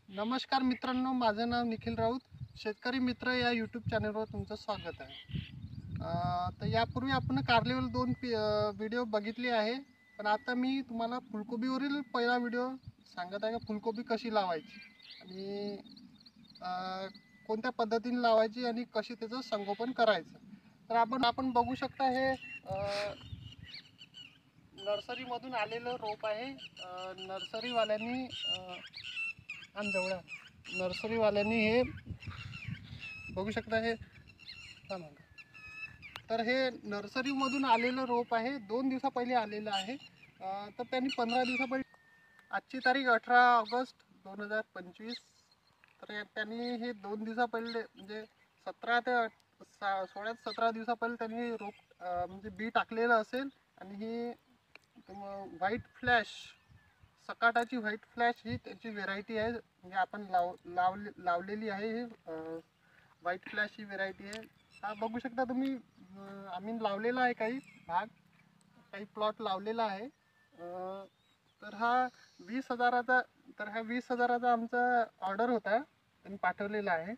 नमस्कार मित्रांनो, माझं नाव निखिल राऊत. शेतकरी मित्र या यूट्यूब चॅनलवर तुमचं स्वागत आहे. तर यापूर्वी आपण कारलीवर दोन व्हिडिओ बघितले आहे, पण आता मी तुम्हाला फुलकोबीवरील पहिला व्हिडिओ सांगत आहे का फुलकोबी कशी लावायची आणि अ, कोणत्या पद्धतीने लावायची आणि कशी त्याचं संगोपन करायचं. तर आपण बघू शकता हे नर्सरीमधून आलेलं रोप आहे. नर्सरीवाल्यांनी आणि जवळ नर्सरीवाल्यांनी हे बघू शकता हे तर हे नर्सरीमधून आलेलं रोप आहे. 2 दिवसा पहिले आलेलं आहे. तर त्यांनी 15 दिवसा पहिले, आजची तारीख 18 ऑगस्ट 2025. तर त्यांनी हे 2 दिवसा पहिले म्हणजे 17 ते 16 17 दिवसा पहिले त्यांनी रोप म्हणजे बी टाकलेलं असेल. आणि ही व्हाईट फ्लॅश, सकाटाची व्हाईट फ्लॅश ही त्याची व्हेरायटी आहे. म्हणजे आपण लावलेली आहे ही व्हाईट फ्लॅश ही व्हेरायटी आहे. हा बघू शकता तुम्ही. आम्ही लावलेला आहे काही भाग, काही प्लॉट लावलेला आहे. तर हा 20,000चा, तर हा 20,000चा आमचा ऑर्डर होता, त्यांनी पाठवलेला आहे.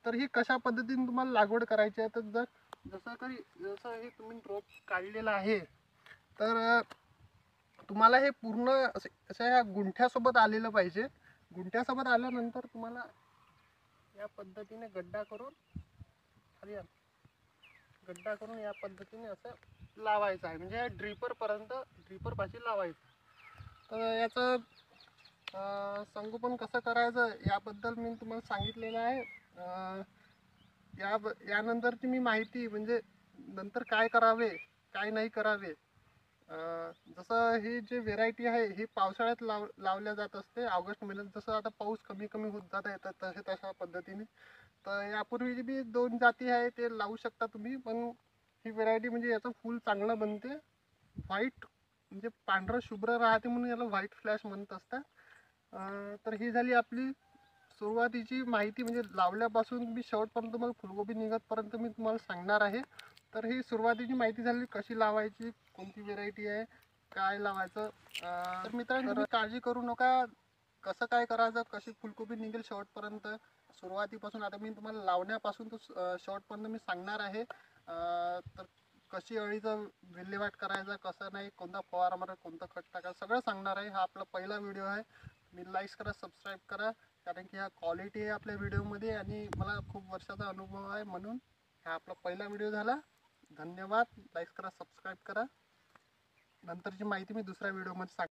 तर ही कशा पद्धतीने तुम्हाला लागवड करायची आहे, तर जसं हे तुम्ही रोप काढलेलं आहे, तर तुम्हाला हे पूर्ण असं ह्या गुंठ्यासोबत आलेलं पाहिजे. गुंठ्यासोबत आल्यानंतर तुम्हाला या पद्धतीने गड्डा करून खाली गड्डा करून या पद्धतीने असं लावायचं आहे. म्हणजे ड्रिपर पाशी लावायचं. तर याचं संगोपन कसं करायचं याबद्दल मी तुम्हाला सांगितलेलं आहे. यानंतरची मी माहिती म्हणजे नंतर काय करावे काय नाही करावे. जसं ही जे व्हेरायटी आहे ही पावसाळ्यात लावल्या जात असते. ऑगस्ट महिन्यात जसं आता पाऊस कमी कमी होत जात आहे तशा पद्धतीने. तर यापूर्वी बी 2 जाती आहे, ते लावू शकता तुम्ही. पण ही व्हेरायटी म्हणजे याचं फूल चांगलं बनते. व्हाईट म्हणजे पांढरं शुभ्र राहते म्हणून याला व्हाईट फ्लॅश म्हणत असतात. तर ही झाली आपली सुरुवातीची माहिती. म्हणजे लावल्यापासून मी शेवटपर्यंत मग फुलगोबी निघतपर्यंत मी तुम्हाला सांगणार आहे. तर ही सुरुवातीची माहिती झाली, कशी लावायची, कोणती व्हेरायटी आहे, काय लावायचं. तर मित्रांनो, तुम्ही काळजी करू नका. कसं काय करायचं, कशी फुलकोबी निघेल शेवटपर्यंत, सुरुवातीपासून आता मी तुम्हाला लावण्यापासून तर शेवटपर्यंत मी सांगणार आहे. तर कशी अळीचं विल्हेवाट करायचा, कसं नाही, कोणता फवारा मारा, कोणतं खत टाका, सगळं सांगणार आहे. हा आपला पहिला व्हिडिओ आहे. मी लाईक करा, सबस्क्राईब करा, कारण की हा क्वालिटी आहे आपल्या व्हिडिओमध्ये आणि मला खूप वर्षाचा अनुभव आहे, म्हणून हा आपला पहिला व्हिडिओ झाला. धन्यवाद. लाईक करा, सबस्क्राईब करा. नंतरची माहिती मी दुसऱ्या व्हिडिओमध्ये सांग